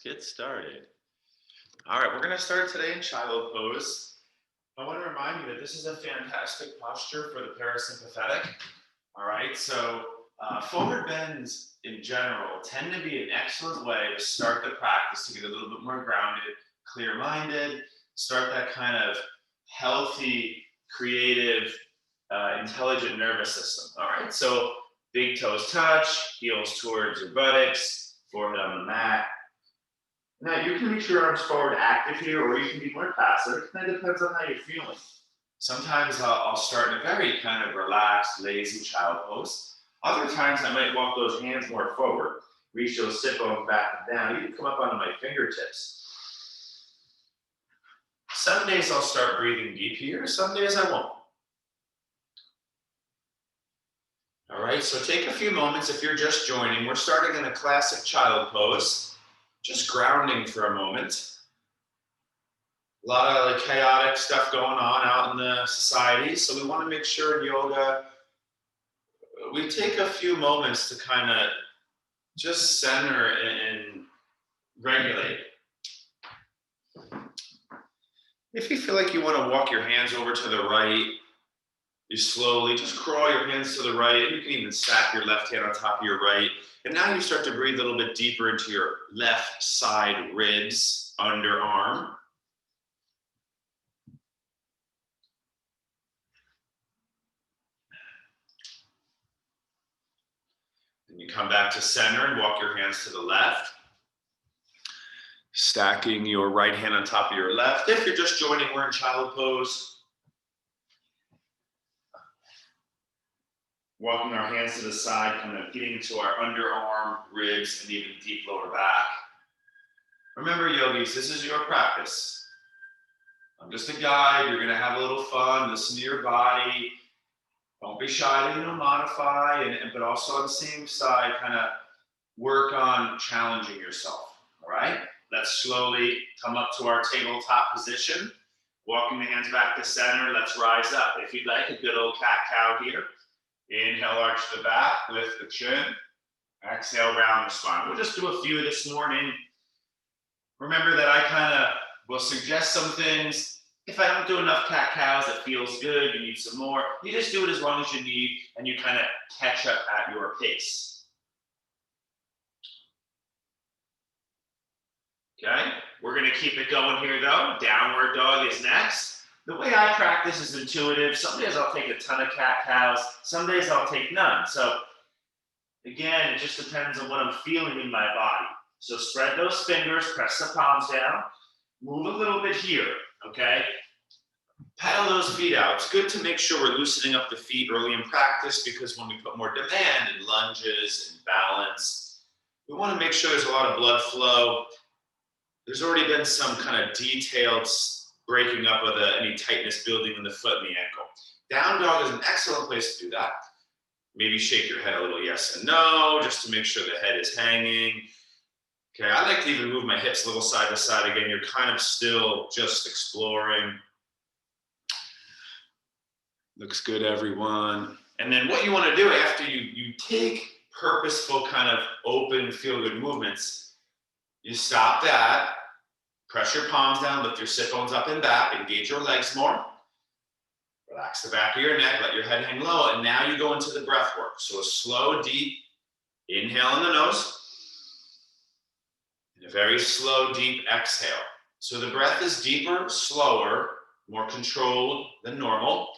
Get started. All right, we're going to start today in child pose. I want to remind you that this is a fantastic posture for the parasympathetic. All right, so forward bends in general tend to be an excellent way to start the practice to get a little bit more grounded, clear minded, start that kind of healthy, creative, intelligent nervous system. All right, so big toes touch, heels towards your buttocks, forehead on the mat. Now, you can reach your arms forward active here, or you can be more passive. It kind of depends on how you're feeling. Sometimes I'll start in a very kind of relaxed, lazy child pose. Other times I might walk those hands more forward, reach those sit bones back and down. You can come up onto my fingertips. Some days I'll start breathing deep here, some days I won't. All right, so take a few moments if you're just joining. We're starting in a classic child pose, just grounding for a moment. A lot of like chaotic stuff going on out in the society. So we want to make sure in yoga, we take a few moments to kind of just center and regulate. If you feel like you want to walk your hands over to the right, you slowly just crawl your hands to the right. You can even stack your left hand on top of your right. And now you start to breathe a little bit deeper into your left side ribs, underarm. And you come back to center and walk your hands to the left. Stacking your right hand on top of your left. If you're just joining, we're in child pose. Walking our hands to the side, kind of getting to our underarm, ribs, and even deep lower back. Remember, yogis, this is your practice. I'm just a guide. You're going to have a little fun. Listen to your body. Don't be shy to modify, but also on the same side, kind of work on challenging yourself. All right? Let's slowly come up to our tabletop position. Walking the hands back to center. Let's rise up. If you'd like, a good old cat-cow here. Inhale, arch the back, lift the chin. Exhale, round the spine. We'll just do a few this morning. Remember that I kind of will suggest some things. If I don't do enough cat-cows, it feels good, you need some more. You just do it as long as you need, and you kind of catch up at your pace. Okay, we're going to keep it going here though. Downward dog is next. The way I practice is intuitive. Some days I'll take a ton of cat-cows. Some days I'll take none. So again, it just depends on what I'm feeling in my body. So spread those fingers, press the palms down. Move a little bit here, okay? Paddle those feet out. It's good to make sure we're loosening up the feet early in practice because when we put more demand in lunges and balance, we want to make sure there's a lot of blood flow. There's already been some kind of detailed breaking up of any tightness building in the foot and the ankle. Down dog is an excellent place to do that. Maybe shake your head a little yes and no, just to make sure the head is hanging. Okay, I like to even move my hips a little side to side. Again, you're kind of still just exploring. Looks good, everyone. And then what you want to do after you take purposeful kind of open feel-good movements, you stop that, press your palms down, lift your sit bones up and back, engage your legs more. Relax the back of your neck, let your head hang low, and now you go into the breath work. So a slow, deep inhale in the nose, and a very slow, deep exhale. So the breath is deeper, slower, more controlled than normal.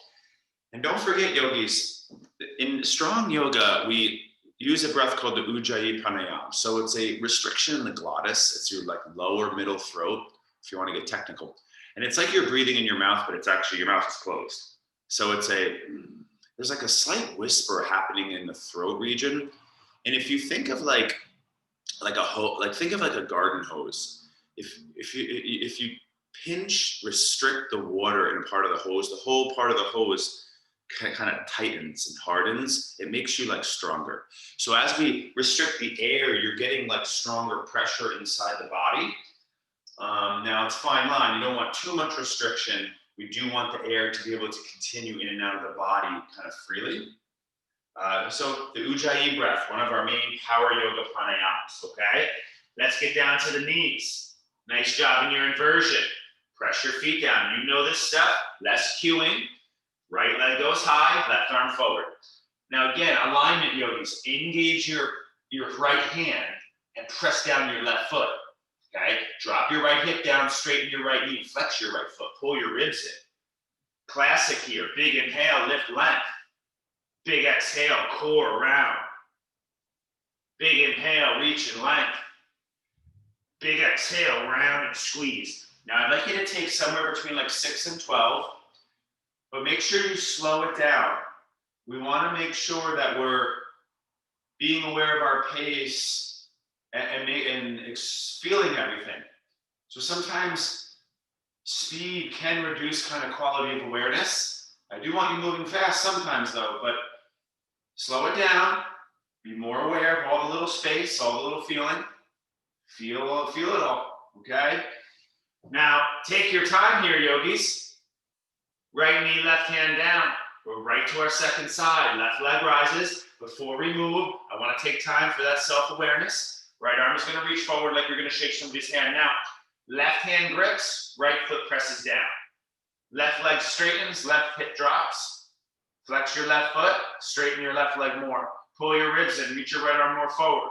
And don't forget, yogis, in strong yoga, we use a breath called the Ujjayi Pranayama. So it's a restriction in the glottis. It's your like lower middle throat, if you want to get technical. And it's like you're breathing in your mouth, but it's actually your mouth is closed. So there's like a slight whisper happening in the throat region. And if you think of like think of like a garden hose. If you pinch, restrict the water in a part of the hose, the whole part of the hose kind of tightens and hardens. It makes you like stronger. So as we restrict the air, you're getting like stronger pressure inside the body. Now it's a fine line. You don't want too much restriction. We do want the air to be able to continue in and out of the body kind of freely. So the Ujjayi breath, one of our main power yoga pranayamas, okay? Let's get down to the knees. Nice job in your inversion. Press your feet down. You know this step, less cueing. Right leg goes high, left arm forward. Now again, alignment yogis, engage your right hand and press down your left foot. Okay, drop your right hip down, straighten your right knee, flex your right foot, pull your ribs in. Classic here, big inhale, lift length. Big exhale, core round. Big inhale, reach and length. Big exhale, round and squeeze. Now I'd like you to take somewhere between like 6 and 12, but make sure you slow it down. We want to make sure that we're being aware of our pace and feeling everything. So sometimes speed can reduce kind of quality of awareness. I do want you moving fast sometimes though, but slow it down. Be more aware of all the little space, all the little feeling. Feel it all, okay? Now, take your time here, yogis. Right knee, left hand down. We're right to our second side. Left leg rises. Before we move, I want to take time for that self-awareness. Right arm is going to reach forward like you're going to shake somebody's hand. Now, left hand grips, right foot presses down. Left leg straightens, left hip drops. Flex your left foot, straighten your left leg more. Pull your ribs in, reach your right arm more forward.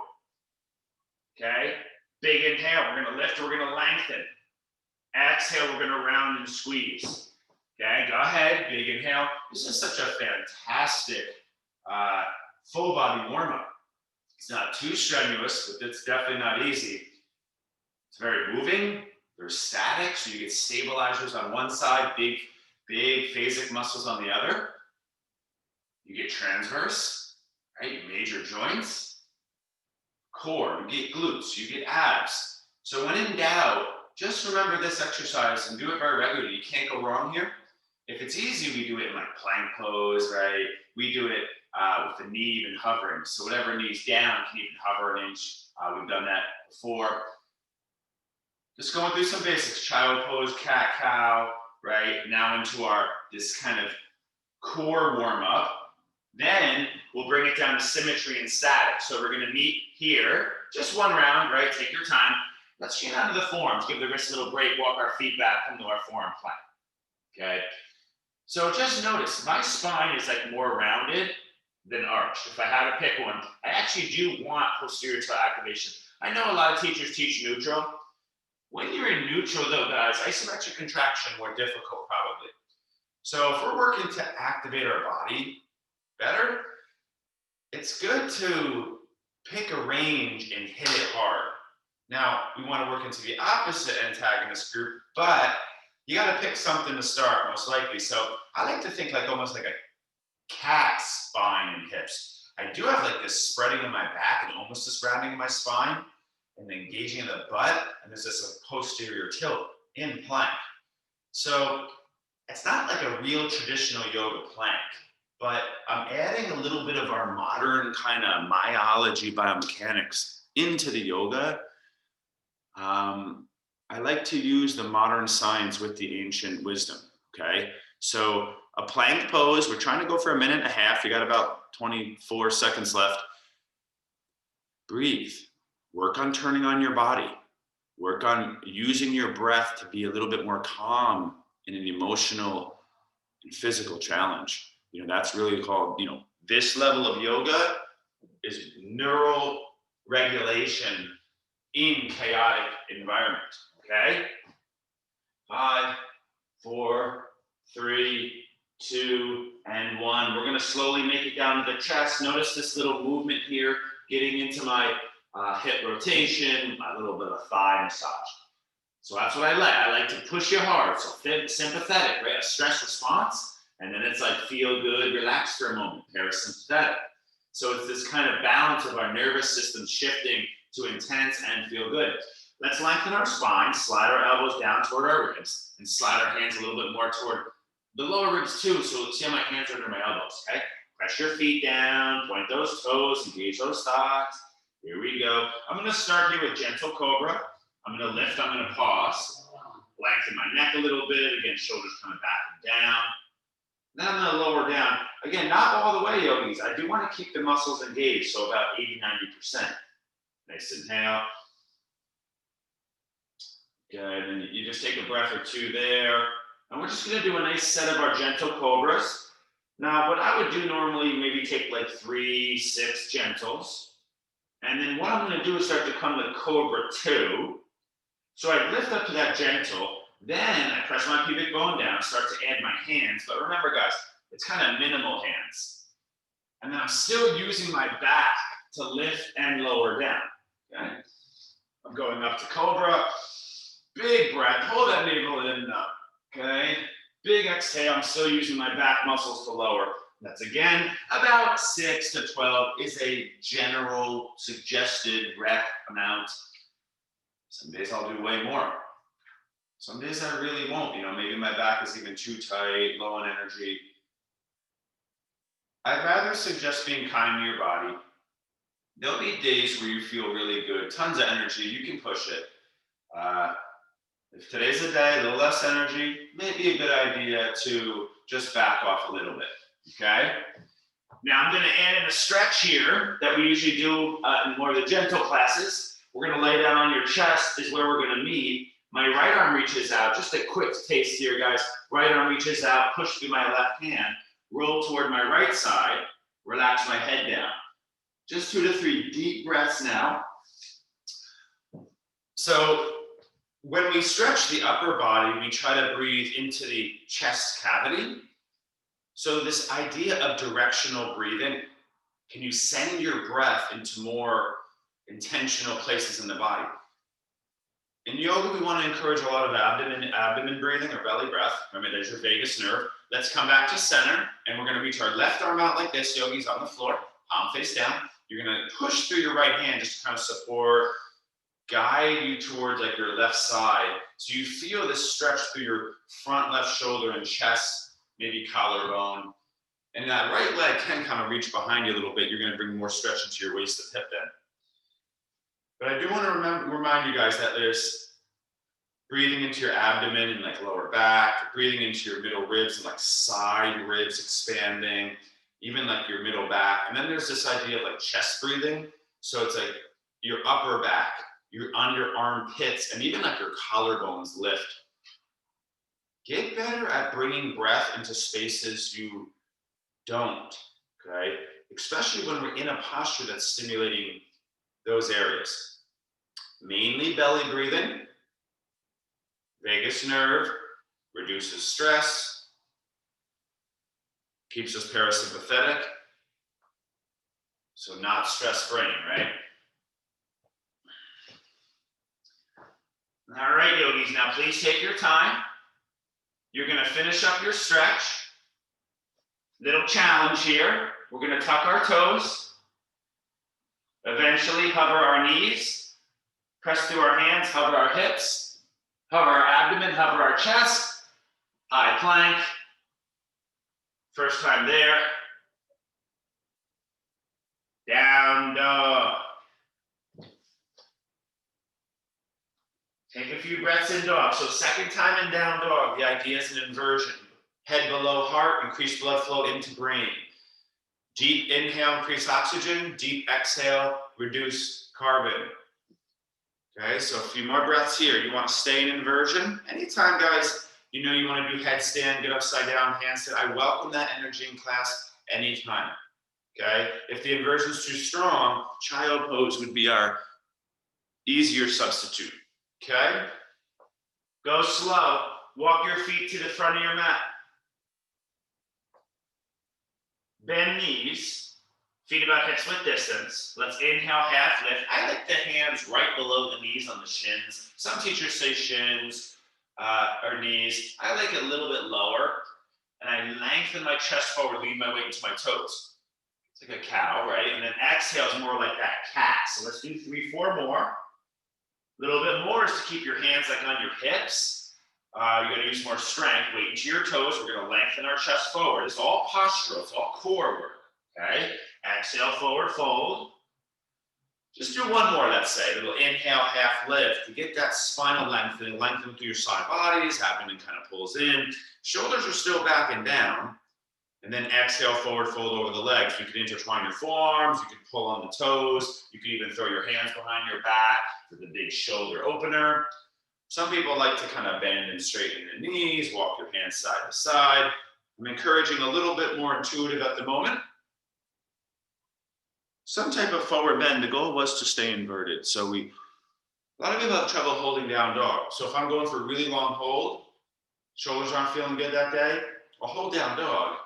Okay? Big inhale, we're going to lift, we're going to lengthen. Exhale, we're going to round and squeeze. Okay, go ahead, big inhale. This is such a fantastic full body warm-up. It's not too strenuous, but it's definitely not easy. It's very moving. There's static, so you get stabilizers on one side, big phasic muscles on the other. You get transverse, right? Major joints. Core, you get glutes, you get abs. So when in doubt, just remember this exercise and do it very regularly. You can't go wrong here. If it's easy, we do it in like plank pose, right? We do it with the knee even hovering. So whatever knee's down, you can even hover an inch. We've done that before. Just going through some basics. Child pose, cat cow, right? Now into this kind of core warm up. Then we'll bring it down to symmetry and static. So we're going to meet here, just one round, right? Take your time. Let's get onto the forms. Give the wrist a little break. Walk our feet back into our forearm plank. Okay. So just notice my spine is like more rounded than arched. If I had to pick one, I actually do want posterior toe activation. I know a lot of teachers teach neutral. When you're in neutral though, guys, isometric contraction more difficult probably. So if we're working to activate our body better, it's good to pick a range and hit it hard. Now, we want to work into the opposite antagonist group, but you got to pick something to start, most likely. So I like to think like almost like a cat spine and hips. I do have like this spreading of my back and almost this rounding of my spine and engaging in the butt, and there's this posterior tilt in plank. So it's not like a real traditional yoga plank, but I'm adding a little bit of our modern kind of myology biomechanics into the yoga. I like to use the modern science with the ancient wisdom, okay? So a plank pose, we're trying to go for a minute and a half. You got about 24 seconds left. Breathe. Work on turning on your body. Work on using your breath to be a little bit more calm in an emotional and physical challenge. You know, that's really called, you know, this level of yoga is neural regulation in chaotic environment, okay? 5, 4, 3, 2, and 1. We're gonna slowly make it down to the chest. Notice this little movement here, getting into my hip rotation, my little bit of thigh massage. So that's what I like. I like to push you hard. So sympathetic, right? A stress response, and then it's like feel good, relax for a moment, parasympathetic. So it's this kind of balance of our nervous system shifting to intense and feel good. Let's lengthen our spine, slide our elbows down toward our ribs, and slide our hands a little bit more toward the lower ribs too. So see how my hands are under my elbows, okay? Press your feet down, point those toes, engage those thighs. Here we go. I'm gonna start here with gentle cobra. I'm gonna lift, I'm gonna pause. Lengthen my neck a little bit. Again, shoulders coming back and down. Then I'm gonna lower down. Again, not all the way, yogis. I do wanna keep the muscles engaged, so about 80, 90%. Nice inhale. Good, and then you just take a breath or two there. And we're just gonna do a nice set of our gentle cobras. Now, what I would do normally, maybe take like 3, 6 gentles. And then what I'm gonna do is start to come to Cobra 2. So I lift up to that gentle, then I press my pubic bone down, start to add my hands. But remember guys, it's kind of minimal hands. And then I'm still using my back to lift and lower down, okay? I'm going up to Cobra, big breath, pull that navel in up, okay? Big exhale, I'm still using my back muscles to lower. That's again, about 6 to 12 is a general suggested rep amount. Some days I'll do way more. Some days I really won't, maybe my back is even too tight, low on energy. I'd rather suggest being kind to your body. There'll be days where you feel really good, tons of energy, you can push it. If today's a day, a little less energy, maybe a good idea to just back off a little bit, okay? Now I'm gonna add in a stretch here that we usually do in more of the gentle classes. We're gonna lay down on your chest is where we're gonna meet. My right arm reaches out, just a quick taste here, guys. Right arm reaches out, push through my left hand, roll toward my right side, relax my head down. Just 2 to 3 deep breaths now. So when we stretch the upper body, we try to breathe into the chest cavity. So this idea of directional breathing, can you send your breath into more intentional places in the body? In yoga, we want to encourage a lot of abdomen breathing or belly breath. Remember, there's your vagus nerve. Let's come back to center, and we're going to reach our left arm out like this. Yogis on the floor, palm face down. You're going to push through your right hand just to kind of support, guide you towards like your left side. So you feel this stretch through your front left shoulder and chest, maybe collarbone. And that right leg can kind of reach behind you a little bit. You're going to bring more stretch into your waist to hip then. But I do want to remind you guys that there's breathing into your abdomen and like lower back, breathing into your middle ribs and like side ribs expanding, even like your middle back. And then there's this idea of like chest breathing. So it's like your upper back, your under armpits, and even like your collarbones lift. Get better at bringing breath into spaces you don't, okay? Especially when we're in a posture that's stimulating those areas. Mainly belly breathing, vagus nerve, reduces stress, keeps us parasympathetic, so not stress brain, right? All right, yogis, now please take your time. You're gonna finish up your stretch. Little challenge here. We're gonna tuck our toes. Eventually hover our knees, press through our hands, hover our hips, hover our abdomen, hover our chest, high plank. First time there. Down dog. Take a few breaths in dog. So second time in down dog, the idea is an inversion. Head below heart, increase blood flow into brain. Deep inhale, increase oxygen. Deep exhale, reduce carbon. Okay, so a few more breaths here. You want to stay in inversion. Anytime, guys, you want to do headstand, get upside down, handstand. I welcome that energy in class anytime. Okay, if the inversion is too strong, child pose would be our easier substitute. Okay, go slow. Walk your feet to the front of your mat. Bend knees, feet about hips width distance. Let's inhale, half lift. I like the hands right below the knees on the shins. Some teachers say shins or knees. I like it a little bit lower. And I lengthen my chest forward, lean my weight into my toes. It's like a cow, right? And then exhale is more like that cat. So let's do 3, 4 more. A little bit more is to keep your hands like on your hips. You're going to use more strength. Weight into your toes. We're going to lengthen our chest forward. It's all postural. It's all core work. Okay. Exhale, forward fold. Just do one more, let's say. A little inhale, half lift to get that spinal lengthening. Lengthen through your side bodies. Abdomen kind of pulls in. Shoulders are still back and down. And then exhale, forward fold over the legs. You can intertwine your forearms. You can pull on the toes. You can even throw your hands behind your back for the big shoulder opener. Some people like to kind of bend and straighten the knees, walk your hands side to side. I'm encouraging a little bit more intuitive at the moment. Some type of forward bend. The goal was to stay inverted. So a lot of people have trouble holding down dog. So if I'm going for a really long hold, shoulders aren't feeling good that day, I'll hold down dog.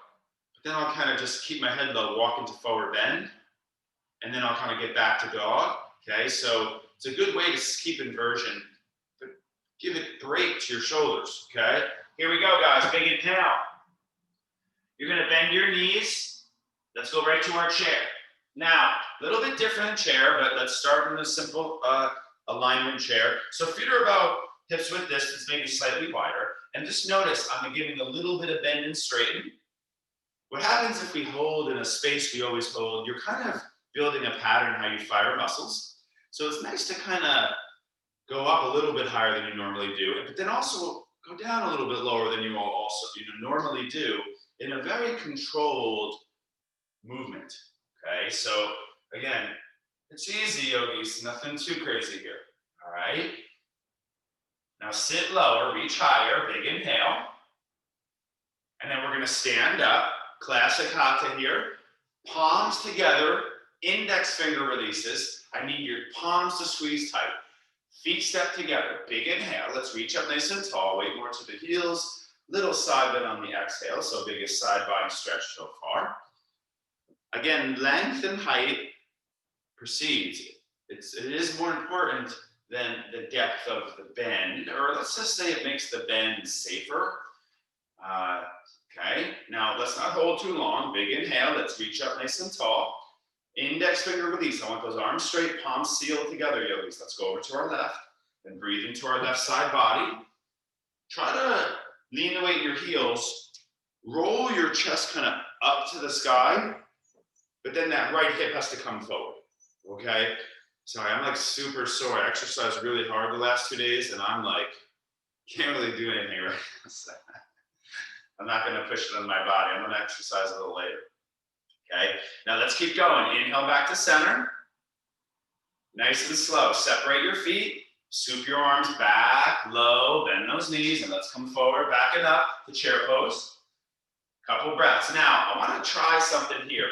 But then I'll kind of just keep my head low, walk into forward bend, and then I'll kind of get back to dog. Okay, so it's a good way to keep inversion, but give it break to your shoulders. Okay, here we go, guys. Big inhale. You're going to bend your knees. Let's go right to our chair. Now, a little bit different chair, but let's start in a simple alignment chair. So feet are about hips width distance, maybe slightly wider. And just notice I'm giving a little bit of bend and straighten. What happens if we hold in a space we always hold? You're kind of building a pattern how you fire muscles. So it's nice to kind of go up a little bit higher than you normally do, but then also go down a little bit lower than you normally do in a very controlled movement. Okay, so again, it's easy, yogis, nothing too crazy here. All right. Now sit lower, reach higher, big inhale. And then we're going to stand up, classic Hatha here. Palms together, index finger releases. I need your palms to squeeze tight. Feet step together, big inhale. Let's reach up nice and tall, weight more to the heels. Little side bend on the exhale, so biggest side body stretch so far. Again, length and height precedes. It is more important than the depth of the bend, or let's just say it makes the bend safer. Okay, now let's not hold too long. Big inhale, let's reach up nice and tall. Index finger release. I want those arms straight, palms sealed together, yogis. Let's go over to our left, then breathe into our left side body. Try to lean the weight in your heels. Roll your chest kind of up to the sky, but then that right hip has to come forward, okay? Sorry, I'm like super sore. I exercised really hard the last 2 days, and I'm like, can't really do anything right now. So I'm not gonna push it on my body. I'm gonna exercise a little later, okay? Now let's keep going. Inhale back to center. Nice and slow. Separate your feet. Swoop your arms back, low, bend those knees, and let's come forward, back it up to chair pose. Couple breaths. Now, I wanna try something here.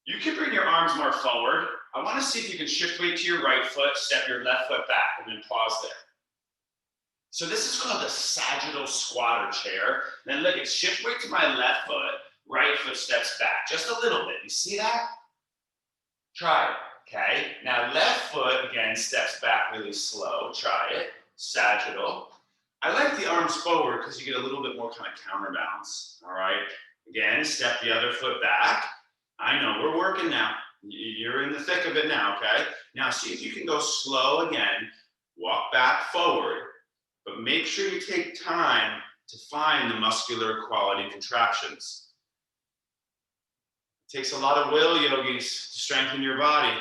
You can bring your arms more forward. I wanna see if you can shift weight to your right foot, step your left foot back, and then pause there. So this is called the sagittal squatter chair. Then look, it's shift weight to my left foot, right foot steps back, just a little bit. You see that? Try it, okay? Now left foot, again, steps back really slow. Try it, sagittal. I like the arms forward because you get a little bit more kind of counterbalance, all right? Again, step the other foot back. I know, we're working now. You're in the thick of it now, okay? Now see if you can go slow again, walk back forward, but make sure you take time to find the muscular quality contractions. It takes a lot of will, yogis, to strengthen your body.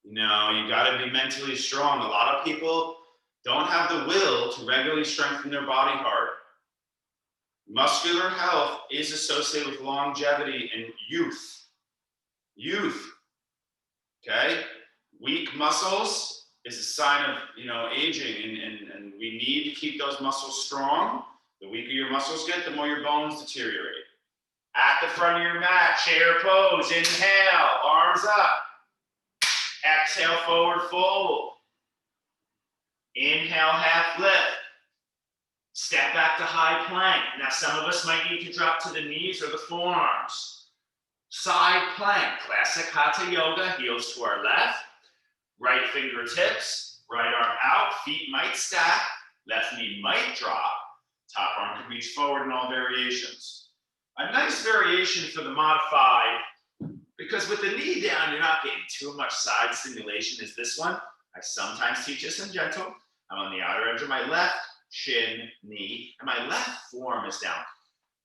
You know, you gotta be mentally strong. A lot of people don't have the will to regularly strengthen their body hard. Muscular health is associated with longevity and youth. Youth, okay? Weak muscles is a sign of, aging, and we need to keep those muscles strong. The weaker your muscles get, the more your bones deteriorate. At the front of your mat, chair pose, inhale, arms up. Exhale, forward fold. Inhale, half lift. Step back to high plank. Now some of us might need to drop to the knees or the forearms. Side plank, classic Hatha Yoga, heels to our left. Right fingertips, right arm out, feet might stack, left knee might drop. Top arm can reach forward in all variations. A nice variation for the modified, because with the knee down, you're not getting too much side stimulation, is this one. I sometimes teach this in gentle. I'm on the outer edge of my left shin, knee, and my left forearm is down.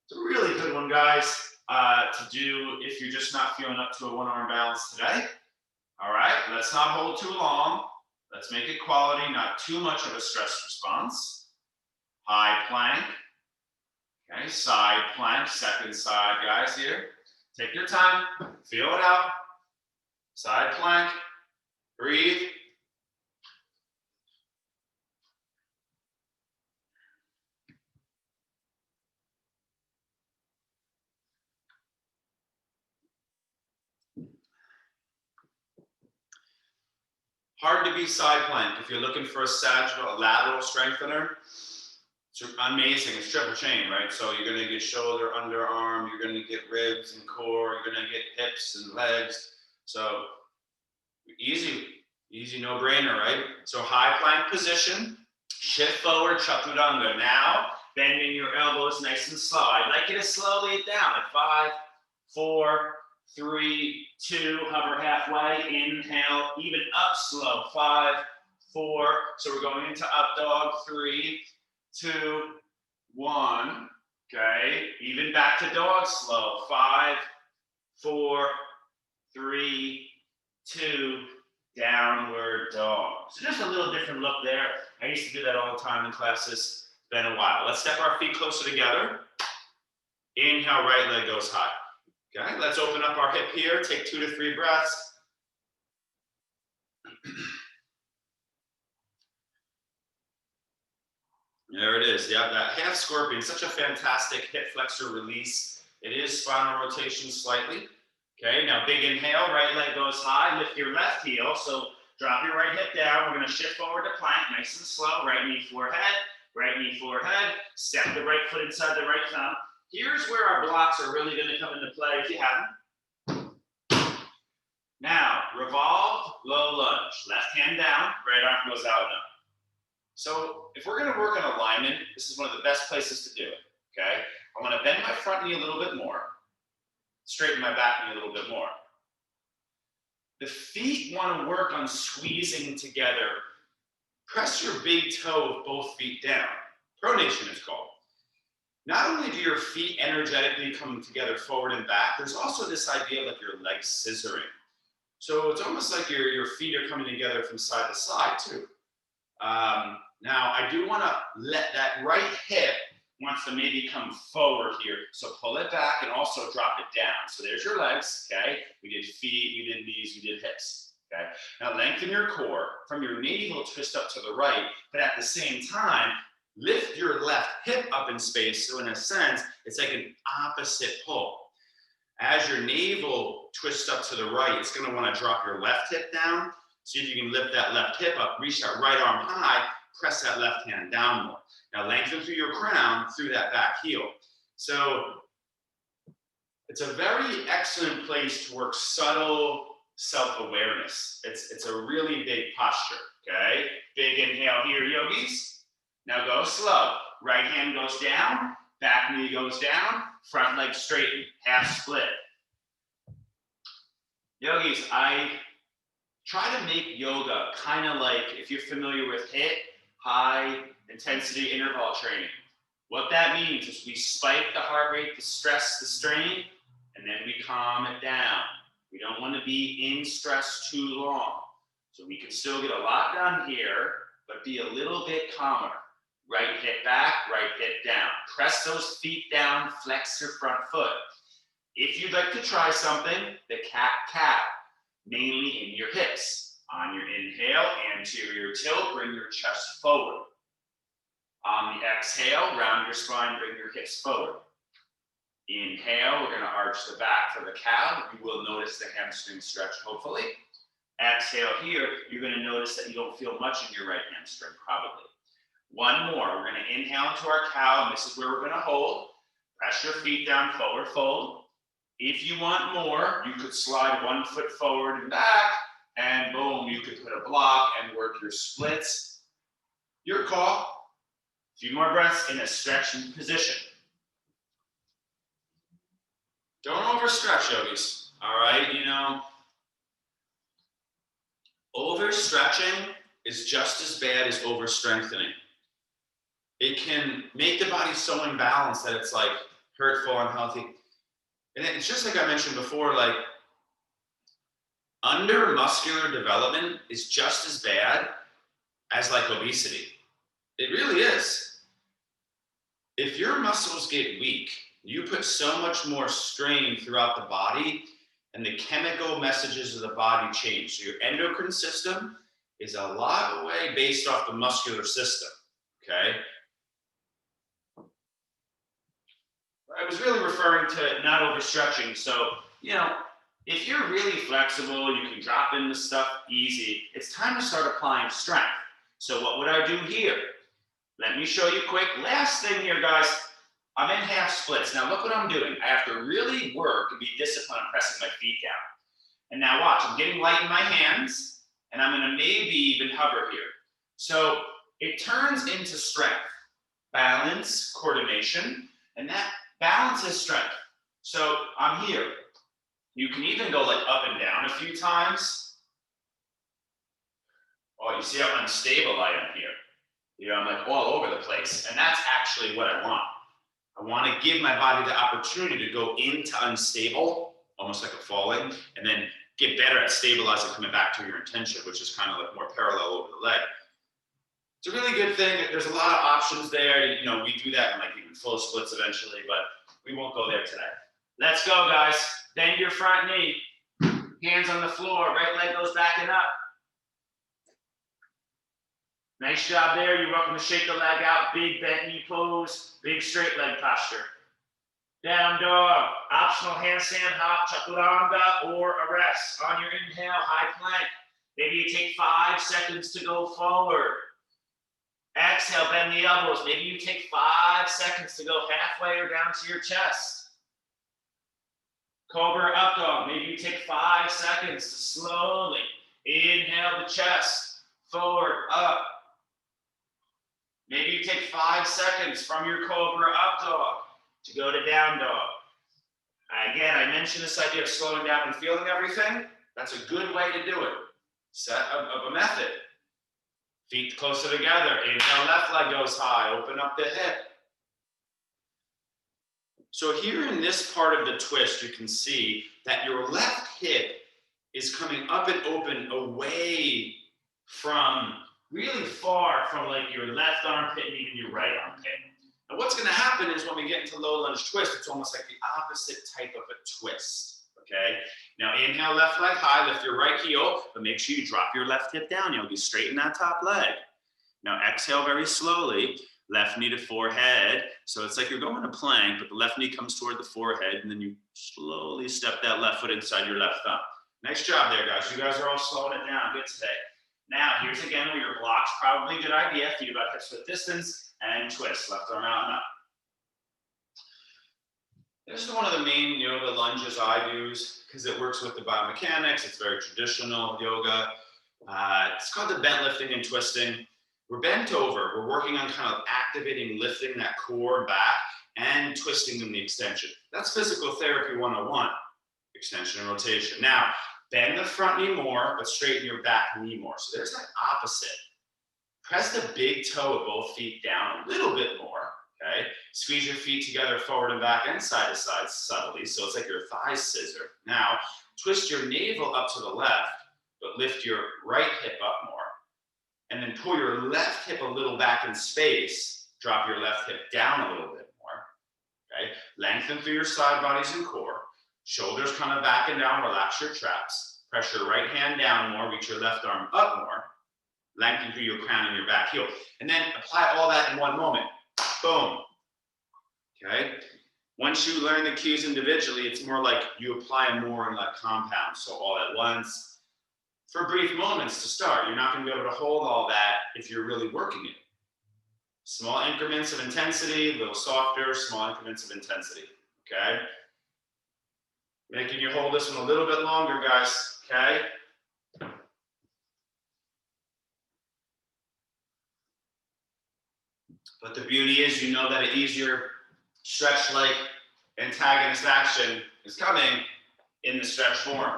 It's a really good one, guys, to do if you're just not feeling up to a one-arm balance today. All right, let's not hold too long. Let's make it quality, not too much of a stress response. High plank. Okay, side plank, second side, guys, here. Take your time, feel it out. Side plank, breathe. Hard to beat side plank. If you're looking for a sagittal, a lateral strengthener, it's amazing. It's triple chain, right? So you're gonna get shoulder, underarm, you're gonna get ribs and core, you're gonna get hips and legs. So easy no-brainer, right? So high plank position, shift forward, chaturanga. Now, bending your elbows nice and slow. I'd like you to slow it down at 5, 4, 3, 2, hover halfway, inhale, even up slow, 5, 4, so we're going into up dog, 3, 2, 1, okay, even back to dog slow, 5, 4, 3, 2, downward dog. So just a little different look there. I used to do that all the time in classes. It's been a while. Let's step our feet closer together. Inhale, right leg goes high. Okay, let's open up our hip here. Take 2 to 3 breaths. There it is. Yeah, that half scorpion, such a fantastic hip flexor release. It is spinal rotation slightly. Okay, now big inhale, right leg goes high, lift your left heel. So drop your right hip down. We're gonna shift forward to plank, nice and slow. Right knee, forehead, step the right foot inside the right thumb. Here's where our blocks are really gonna come into play if you haven't. Now, revolve, low lunge. Left hand down, right arm goes out and up. So if we're gonna work on alignment, this is one of the best places to do it, okay? I wanna bend my front knee a little bit more, straighten my back knee a little bit more. The feet wanna work on squeezing together. Press your big toe of both feet down. Pronation is called. Not only do your feet energetically come together forward and back, there's also this idea of like your legs scissoring. So it's almost like your feet are coming together from side to side too. Now I do wanna let that right hip wants to maybe come forward here. So pull it back and also drop it down. So there's your legs, okay? We did feet, we did knees, we did hips, okay? Now lengthen your core from your navel, twist up to the right, but at the same time, lift your left hip up in space. So in a sense, it's like an opposite pull. As your navel twists up to the right, it's gonna wanna drop your left hip down. See if you can lift that left hip up, reach that right arm high, press that left hand down more. Now lengthen through your crown, through that back heel. So it's a very excellent place to work subtle self-awareness. It's a really big posture, okay? Big inhale here, yogis. Now go slow. Right hand goes down, back knee goes down, front leg straighten, half split. Yogis, I try to make yoga kind of like, if you're familiar with HIIT, high intensity interval training. What that means is we spike the heart rate, the stress, the strain, and then we calm it down. We don't want to be in stress too long. So we can still get a lot done here, but be a little bit calmer. Right hip back, right hip down. Press those feet down, flex your front foot. If you'd like to try something, the cat-cow, mainly in your hips. On your inhale, anterior tilt, bring your chest forward. On the exhale, round your spine, bring your hips forward. Inhale, we're gonna arch the back for the cow. You will notice the hamstring stretch, hopefully. Exhale here, you're gonna notice that you don't feel much in your right hamstring, probably. One more, we're gonna inhale into our cow, and this is where we're gonna hold. Press your feet down, forward fold. If you want more, you could slide one foot forward and back, and boom, you could put a block and work your splits. Your call. A few more breaths in a stretching position. Don't overstretch, yogis. All right, overstretching is just as bad as overstrengthening. It can make the body so imbalanced that it's like hurtful, unhealthy. And it's just like I mentioned before, like under muscular development is just as bad as like obesity. It really is. If your muscles get weak, you put so much more strain throughout the body and the chemical messages of the body change. So your endocrine system is a lot away based off the muscular system, okay? I was really referring to not overstretching. So, If you're really flexible, you can drop in the stuff easy. It's time to start applying strength. So what would I do here? Let me show you quick. Last thing here, guys, I'm in half splits. Now look what I'm doing. I have to really work and be disciplined on pressing my feet down. And now watch, I'm getting light in my hands, and I'm gonna maybe even hover here. So it turns into strength, balance, coordination, and that balance is strength. So I'm here. You can even go like up and down a few times. Oh, you see how unstable I am here? You know, I'm like all over the place. And that's actually what I want. I want to give my body the opportunity to go into unstable, almost like a falling, and then get better at stabilizing coming back to your intention, which is kind of like more parallel over the leg. It's a really good thing. There's a lot of options there. You know, we do that in like even full splits eventually, but we won't go there today. Let's go, guys. Bend your front knee. Hands on the floor. Right leg goes backing up. Nice job there. You're welcome to shake the leg out. Big bent knee pose. Big straight leg posture. Down dog. Optional handstand hop, chaturanga, or a rest. On your inhale, high plank. Maybe you take 5 seconds to go forward. Exhale, bend the elbows. Maybe you take 5 seconds to go halfway or down to your chest. Cobra up dog. Maybe you take 5 seconds to slowly inhale the chest, forward, up. Maybe you take 5 seconds from your cobra up dog to go to down dog. Again, I mentioned this idea of slowing down and feeling everything. That's a good way to do it. Set of a method. Feet closer together. Inhale, left leg goes high. Open up the hip. So here in this part of the twist, you can see that your left hip is coming up and open away from, really far from like your left armpit and even your right armpit. And what's gonna happen is when we get into low lunge twist, it's almost like the opposite type of a twist, okay? Now inhale, left leg high, lift your right heel, but make sure you drop your left hip down. You'll be straight in that top leg. Now exhale very slowly. Left knee to forehead. So it's like you're going to plank, but the left knee comes toward the forehead, and then you slowly step that left foot inside your left thumb. Nice job there, guys. You guys are all slowing it down. Good today. Now, here's again where your block's probably a good idea. Feet about hips width distance, and twist. Left arm out and up. This is one of the main yoga lunges I use because it works with the biomechanics. It's very traditional yoga. It's called the bent lifting and twisting. We're bent over. We're working on kind of activating, lifting that core back and twisting in the extension. That's physical therapy 101, extension and rotation. Now, bend the front knee more, but straighten your back knee more. So there's that opposite. Press the big toe of both feet down a little bit more, okay? Squeeze your feet together forward and back and side to side subtly. So it's like your thighs scissor. Now, twist your navel up to the left, but lift your right hip up more. And then pull your left hip a little back in space, drop your left hip down a little bit more, okay? Lengthen through your side bodies and core. Shoulders kind of back and down, relax your traps. Press your right hand down more, reach your left arm up more. Lengthen through your crown and your back heel. And then apply all that in one moment. Boom, okay? Once you learn the cues individually, it's more like you apply them more in like compounds, so all at once. For brief moments to start. You're not going to be able to hold all that if you're really working it. Small increments of intensity, a little softer, small increments of intensity, okay? Making you hold this one a little bit longer, guys, okay? But the beauty is you know that an easier stretch like antagonist action is coming in the stretch form.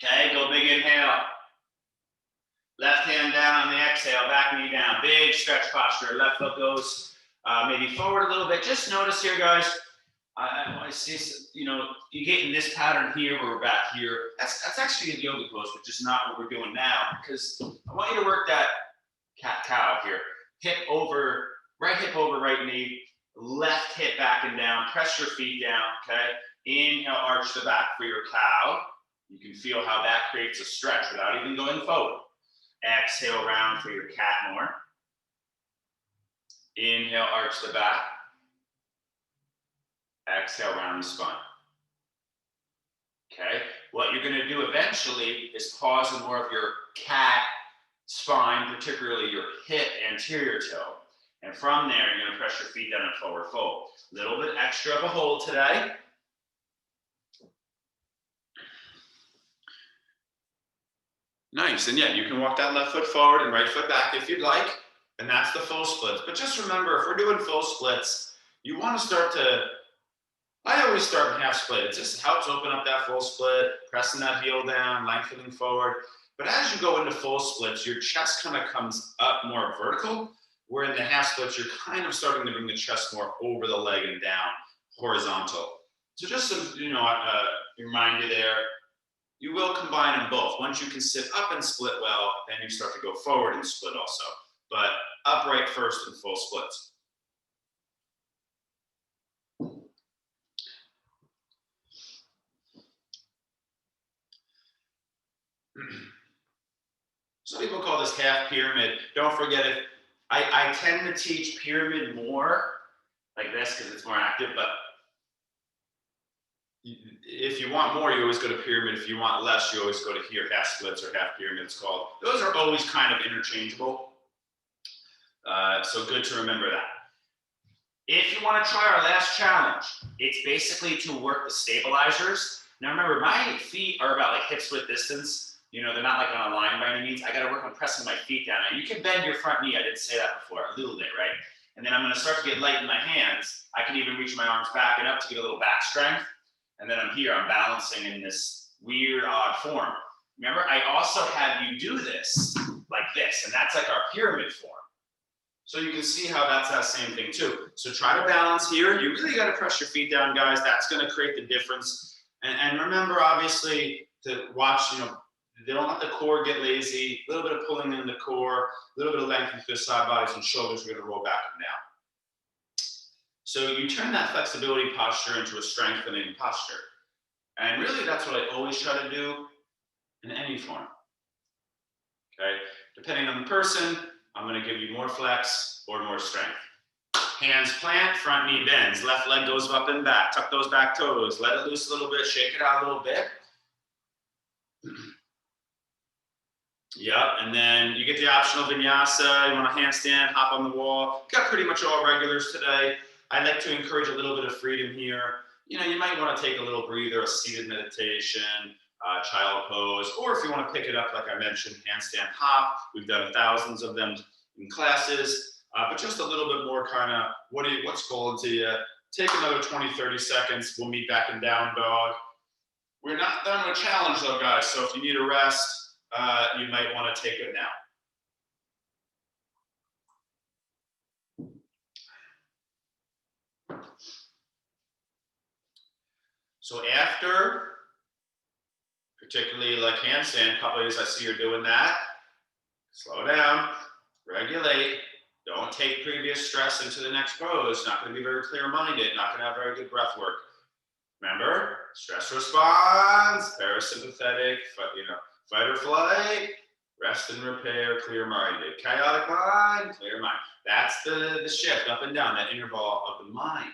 Okay, go big inhale. Left hand down on the exhale, back knee down. Big stretch posture. Left foot goes maybe forward a little bit. Just notice here, guys, I see, you know, you get in this pattern here where we're back here. That's actually a yoga pose, but just not what we're doing now, because I want you to work that cat-cow here. Hip over, right hip over right knee, left hip back and down. Press your feet down, okay? Inhale, arch the back for your cow. You can feel how that creates a stretch without even going forward. Exhale, round for your cat more. Inhale, arch the back. Exhale, round the spine. Okay, What you're going to do eventually is pause in more of your cat spine, particularly your hip anterior toe. And from there, you're going to press your feet down and forward fold. A little bit extra of a hold today. Nice, and yeah, you can walk that left foot forward and right foot back if you'd like, and that's the full splits. But just remember, if we're doing full splits, you want to start to, I always start in half split. It just helps open up that full split, pressing that heel down, lengthening forward. But as you go into full splits, your chest kind of comes up more vertical, where in the half splits, you're kind of starting to bring the chest more over the leg and down, horizontal. So just to, remind you there, you will combine them both. Once you can sit up and split well, then you start to go forward and split also. But upright first and full splits. Some people call this half pyramid. Don't forget it. I tend to teach pyramid more like this because it's more active, but if you want more, you always go to pyramid. If you want less, you always go to here, half splits or half pyramid, it's called. Those are always kind of interchangeable. So good to remember that. If you want to try our last challenge, it's basically to work the stabilizers. Now remember, my feet are about like hip width distance. They're not like on a line by any means. I got to work on pressing my feet down. Now you can bend your front knee. I didn't say that before, a little bit, right? And then I'm going to start to get light in my hands. I can even reach my arms back and up to get a little back strength. And then I'm here, I'm balancing in this weird, odd form. Remember, I also have you do this like this, and that's like our pyramid form. So you can see how that's that same thing too. So try to balance here. You really got to press your feet down, guys. That's going to create the difference. And remember, obviously, to watch, they don't let the core get lazy. A little bit of pulling in the core, a little bit of length into the side bodies and shoulders. We're going to roll back and down. So you turn that flexibility posture into a strengthening posture. And really, that's what I always try to do in any form. Okay? Depending on the person, I'm going to give you more flex or more strength. Hands plant, front knee bends, left leg goes up and back. Tuck those back toes, let it loose a little bit, shake it out a little bit. Yep, and then you get the optional vinyasa. You want a handstand, hop on the wall. Got pretty much all regulars today. I like to encourage a little bit of freedom here. You might want to take a little breather, a seated meditation, child pose, or if you want to pick it up, like I mentioned, handstand hop. We've done thousands of them in classes, but just a little bit more kind of, what's calling to you? Take another 20, 30 seconds. We'll meet back in down dog. We're not done with challenge though, guys. So if you need a rest, you might want to take it now. So after, particularly like handstand, a couple of you I see you're doing that. Slow down, regulate. Don't take previous stress into the next pose. Not going to be very clear-minded. Not going to have very good breath work. Remember, stress response, parasympathetic, fight or flight, rest and repair, clear-minded. Chaotic mind, clear mind. That's the shift up and down, that interval of the mind.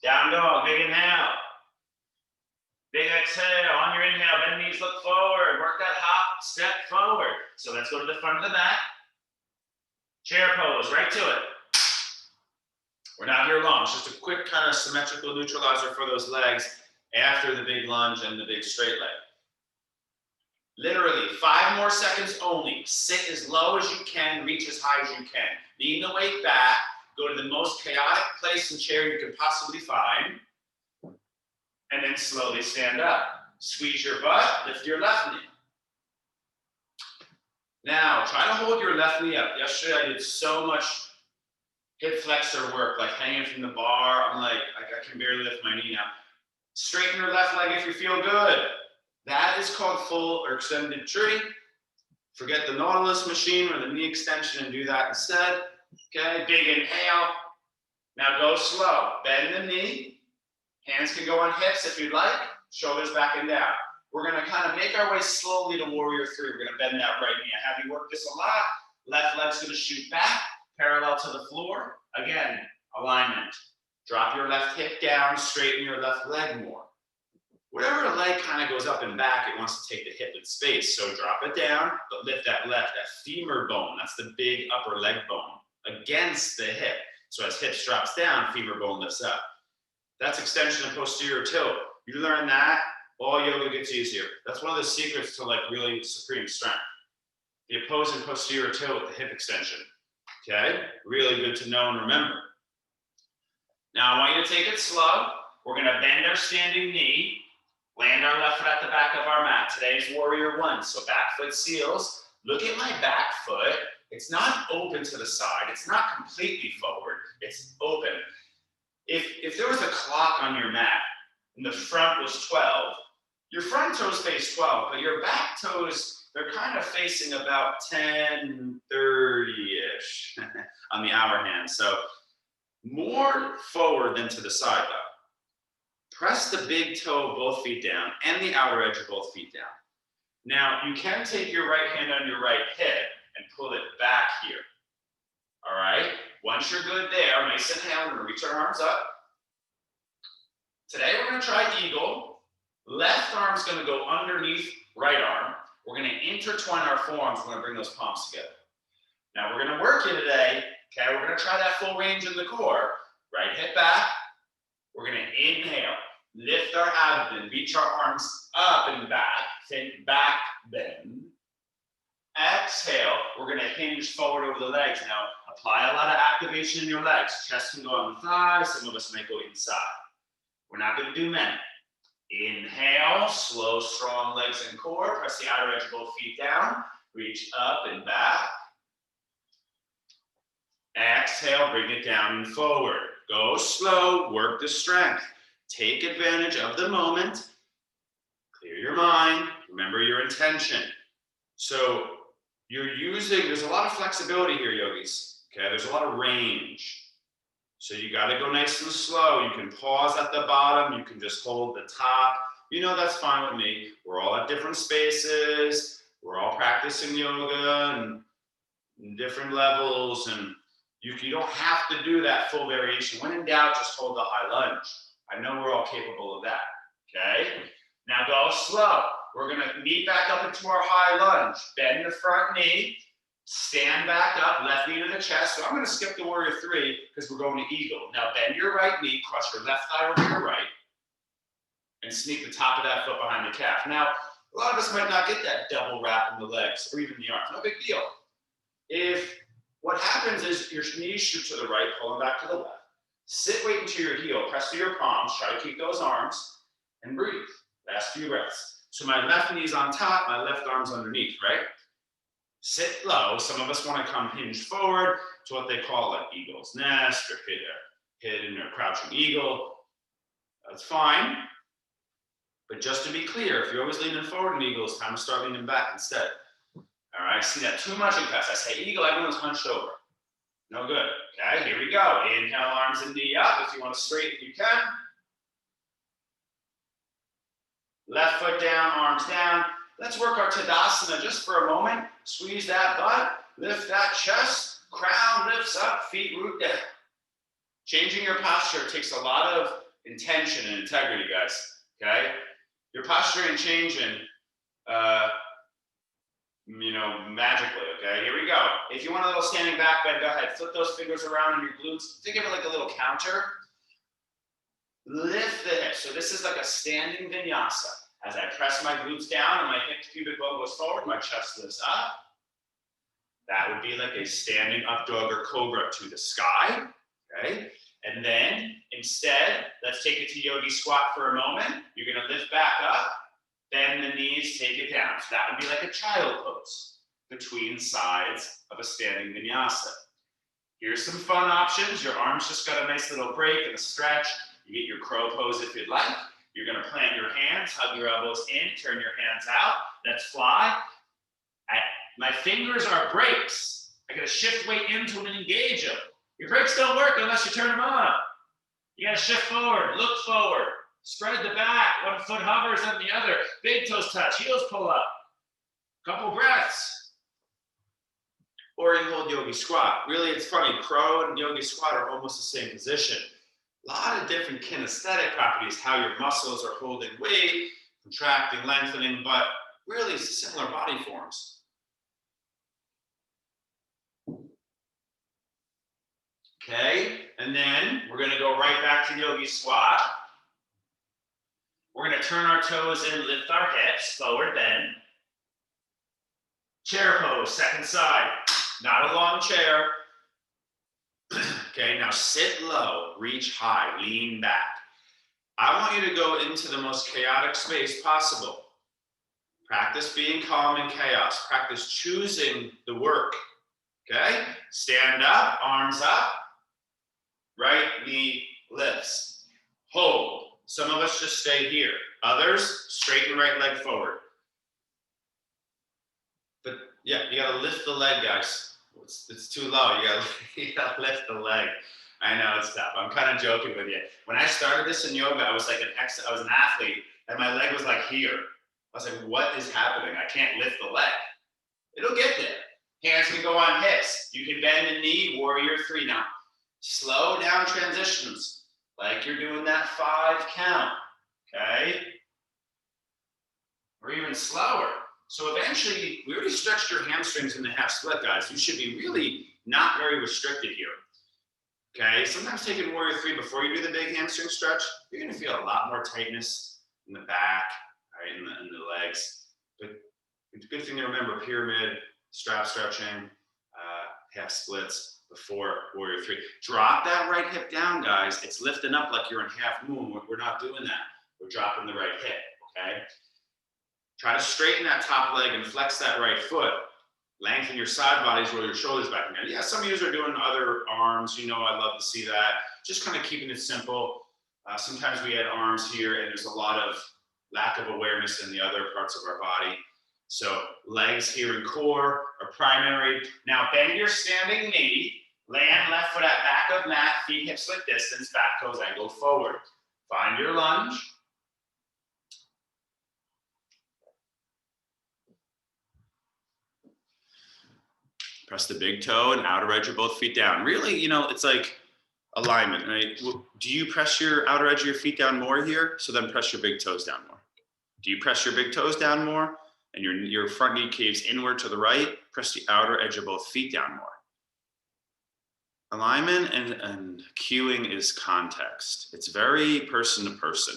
Down dog, big inhale. Big exhale. On your inhale, bend knees, look forward. Work that hop, step forward. So let's go to the front of the mat. Chair pose, right to it. We're not here long. It's just a quick kind of symmetrical neutralizer for those legs after the big lunge and the big straight leg. Literally 5 more seconds only. Sit as low as you can, reach as high as you can. Lean the weight back. Go to the most chaotic place and chair you can possibly find. And then slowly stand up. Squeeze your butt, lift your left knee. Now, try to hold your left knee up. Yesterday, I did so much hip flexor work, like hanging from the bar. I'm like, I can barely lift my knee now. Straighten your left leg if you feel good. That is called full or extended tree. Forget the Nautilus machine or the knee extension and do that instead. Okay, big inhale. Now go slow. Bend the knee. Hands can go on hips if you'd like. Shoulders back and down. We're going to kind of make our way slowly to warrior 3. We're going to bend that right knee. I have you work this a lot. Left leg's going to shoot back, parallel to the floor. Again, alignment. Drop your left hip down, straighten your left leg more. Whatever leg kind of goes up and back, it wants to take the hip in space. So drop it down, but lift that femur bone, that's the big upper leg bone, against the hip. So as hips drops down, femur bone lifts up. That's extension and posterior tilt. You learn that, all yoga gets easier. That's one of the secrets to like really supreme strength. The opposing posterior tilt with the hip extension. Okay, really good to know and remember. Now I want you to take it slow. We're gonna bend our standing knee, land our left foot at the back of our mat. Today's warrior one, so back foot seals. Look at my back foot. It's not open to the side. It's not completely forward. It's open. If there was a clock on your mat and the front was 12, your front toes face 12, but your back toes, they're kind of facing about 10, 30-ish on the hour hand. So more forward than to the side though. Press the big toe of both feet down and the outer edge of both feet down. Now you can take your right hand on your right hip and pull it back here. All right, once you're good there, nice inhale, we're gonna reach our arms up. Today we're gonna try eagle. Left arm's gonna go underneath right arm. We're gonna intertwine our forearms, we're gonna bring those palms together. Now we're gonna work it today, okay? We're gonna try that full range in the core. Right hip back, we're gonna inhale, lift our abdomen, reach our arms up and back, think back bend. Exhale, we're gonna hinge forward over the legs. Now, apply a lot of activation in your legs. Chest can go on the thighs, some of us might go inside. We're not gonna do many. Inhale, slow, strong legs and core. Press the outer edge of both feet down. Reach up and back. Exhale, bring it down and forward. Go slow, work the strength. Take advantage of the moment. Clear your mind. Remember your intention. So there's a lot of flexibility here, yogis. Okay, there's a lot of range. So you got to go nice and slow. You can pause at the bottom. You can just hold the top. You know, that's fine with me. We're all at different spaces. We're all practicing yoga and in different levels. And you don't have to do that full variation. When in doubt, just hold the high lunge. I know we're all capable of that. Okay? Now go slow. We're going to meet back up into our high lunge. Bend the front knee. Stand back up, left knee to the chest. So I'm going to skip the warrior three because we're going to eagle. Now bend your right knee, cross your left thigh over your right, and sneak the top of that foot behind the calf. Now, a lot of us might not get that double wrap in the legs or even the arms. No big deal. If what happens is your knees shoot to the right, pulling back to the left. Sit, wait into your heel, press to your palms, try to keep those arms, and breathe. Last few breaths. So my left knee's on top, my left arm's underneath, right? Sit low. Some of us want to come hinge forward to what they call an eagle's nest or hidden or crouching eagle. That's fine. But just to be clear, if you're always leaning forward in eagle, it's time to start leaning back instead. All right, see that too much in class. I say eagle, everyone's hunched over. No good. Okay, here we go. Inhale, arms and knee up. If you want to straighten, you can. Left foot down, arms down. Let's work our Tadasana just for a moment. Squeeze that butt, lift that chest, crown lifts up, feet root down. Changing your posture takes a lot of intention and integrity, guys, okay? Your posture ain't changing, magically, okay? Here we go. If you want a little standing back bend, go ahead. Flip those fingers around on your glutes. Think of it like a little counter. Lift the hips. So this is like a standing vinyasa. As I press my glutes down and my hip pubic bone goes forward, my chest lifts up. That would be like a standing up dog or cobra to the sky, okay? And then instead, let's take it to yogi squat for a moment. You're gonna lift back up, bend the knees, take it down. So that would be like a child pose between sides of a standing vinyasa. Here's some fun options. Your arms just got a nice little break and a stretch. You get your crow pose if you'd like. You're going to plant your hands, hug your elbows in, turn your hands out. Let's fly. My fingers are brakes. I got to shift weight into them and engage them. Your brakes don't work unless you turn them on. You got to shift forward, look forward, spread the back. One foot hovers on the other. Big toes touch, heels pull up. Couple breaths. Or you hold yogi squat. Really, it's funny. Crow and yogi squat are almost the same position. A lot of different kinesthetic properties, how your muscles are holding weight, contracting, lengthening, but really similar body forms. Okay, and then we're gonna go right back to yogi squat. We're gonna turn our toes in, lift our hips, forward bend. Chair pose, second side, not a long chair. Okay, now sit low, reach high, lean back. I want you to go into the most chaotic space possible. Practice being calm in chaos. Practice choosing the work. Okay, stand up, arms up, right knee lifts. Hold. Some of us just stay here. Others, straighten right leg forward. But yeah, you gotta lift the leg, guys. It's too low. You gotta lift the leg. I know it's tough. I'm kind of joking with you. When I started this in yoga, I was an athlete, and my leg was like here. I was like, what is happening? I can't lift the leg. It'll get there. Hands can go on hips. You can bend the knee, warrior 3 now. Slow down transitions, like you're doing that 5 count, okay? Or even slower. So eventually, we already stretched your hamstrings in the half split, guys. You should be really not very restricted here. Okay, sometimes taking warrior 3 before you do the big hamstring stretch, you're gonna feel a lot more tightness in the back, right, in the legs. But it's a good thing to remember, pyramid, strap stretching, half splits before warrior 3. Drop that right hip down, guys. It's lifting up like you're in half moon. We're not doing that. We're dropping the right hip, okay? Try to straighten that top leg and flex that right foot. Lengthen your side bodies, roll your shoulders back again. Yeah, some of you are doing other arms. You know, I love to see that. Just kind of keeping it simple. Sometimes we add arms here, and there's a lot of lack of awareness in the other parts of our body. So legs here and core are primary. Now bend your standing knee. Land left foot at back of mat, feet hip split distance, back toes angled forward. Find your lunge. Press the big toe and outer edge of both feet down. Really, you know, it's like alignment, right? Do you press your outer edge of your feet down more here? So then press your big toes down more. Do you press your big toes down more and your front knee caves inward to the right? Press the outer edge of both feet down more. Alignment and cueing is context. It's very person to person.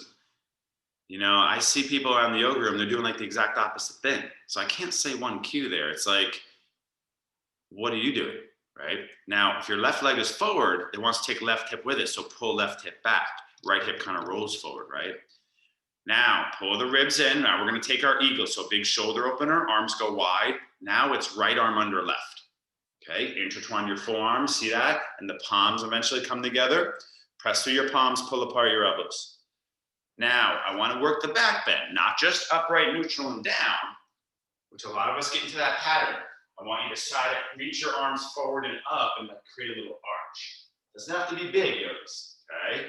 You know, I see people around the yoga room, they're doing like the exact opposite thing. So I can't say one cue there. It's like, what are you doing, right? Now, if your left leg is forward, it wants to take left hip with it, so pull left hip back. Right hip kind of rolls forward, right? Now, pull the ribs in. Now we're gonna take our eagle, so big shoulder opener, arms go wide. Now it's right arm under left, okay? Intertwine your forearms, see that? And the palms eventually come together. Press through your palms, pull apart your elbows. Now, I wanna work the back bend, not just upright, neutral, and down, which a lot of us get into that pattern. I want you to side it, reach your arms forward and up and create a little arch. Doesn't have to be big, yogis, okay?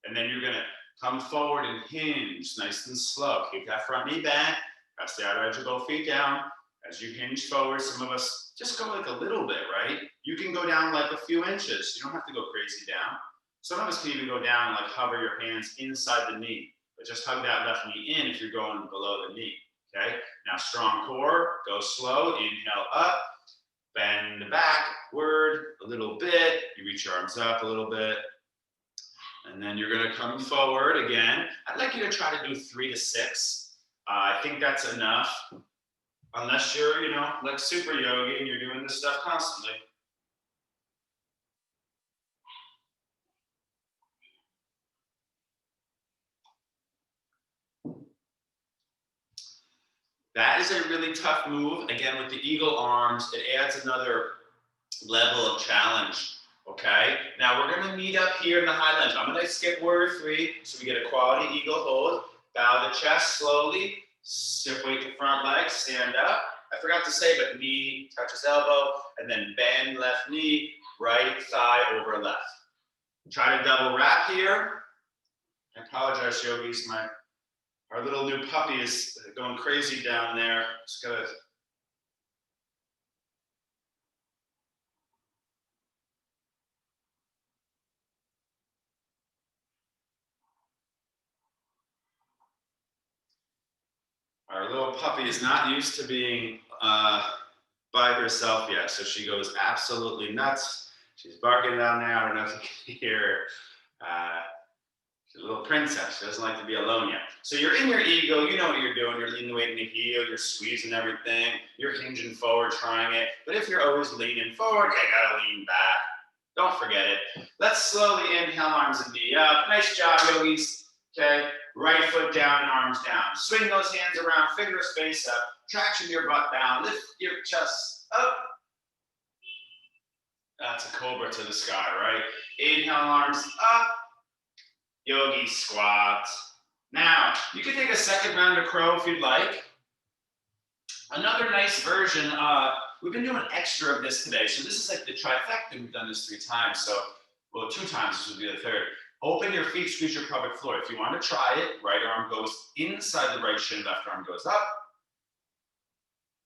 And then you're gonna come forward and hinge, nice and slow. Keep that front knee bent, press the outer edge of both feet down. As you hinge forward, some of us just go like a little bit, right? You can go down like a few inches. You don't have to go crazy down. Some of us can even go down, like hover your hands inside the knee, but just hug that left knee in if you're going below the knee. Okay, now strong core, go slow, inhale up, bend backward a little bit, you reach your arms up a little bit, and then you're gonna come forward again. I'd like you to try to do 3 to 6. I think that's enough, unless you're, you know, like super yogi and you're doing this stuff constantly. That is a really tough move. Again, with the eagle arms, it adds another level of challenge, okay? Now we're gonna meet up here in the high lunge. I'm gonna skip warrior 3, so we get a quality eagle hold. Bow the chest slowly, shift weight to front leg, stand up. I forgot to say, but knee touches elbow, and then bend left knee, right thigh over left. Try to double wrap here. I apologize, yogis, our little new puppy is going crazy down there. Just gotta. Our little puppy is not used to being by herself yet, so she goes absolutely nuts. She's barking down there. I don't know if you can hear her. She's a little princess. She doesn't like to be alone yet. So you're in your ego. You know what you're doing. You're leaning weight in the heel. You're squeezing everything. You're hinging forward, trying it. But if you're always leaning forward, you gotta lean back. Don't forget it. Let's slowly inhale, arms and knee up. Nice job, yogis. Okay, right foot down and arms down. Swing those hands around, fingers face up. Traction your butt down. Lift your chest up. That's a cobra to the sky, right? Inhale, arms up. Yogi squat. Now, you can take a second round of crow if you'd like. Another nice version, we've been doing extra of this today. So this is like the trifecta. We've done this 3 times. So, well, 2 times, this would be the 3rd. Open your feet, squeeze your pelvic floor. If you want to try it, right arm goes inside the right shin, left arm goes up.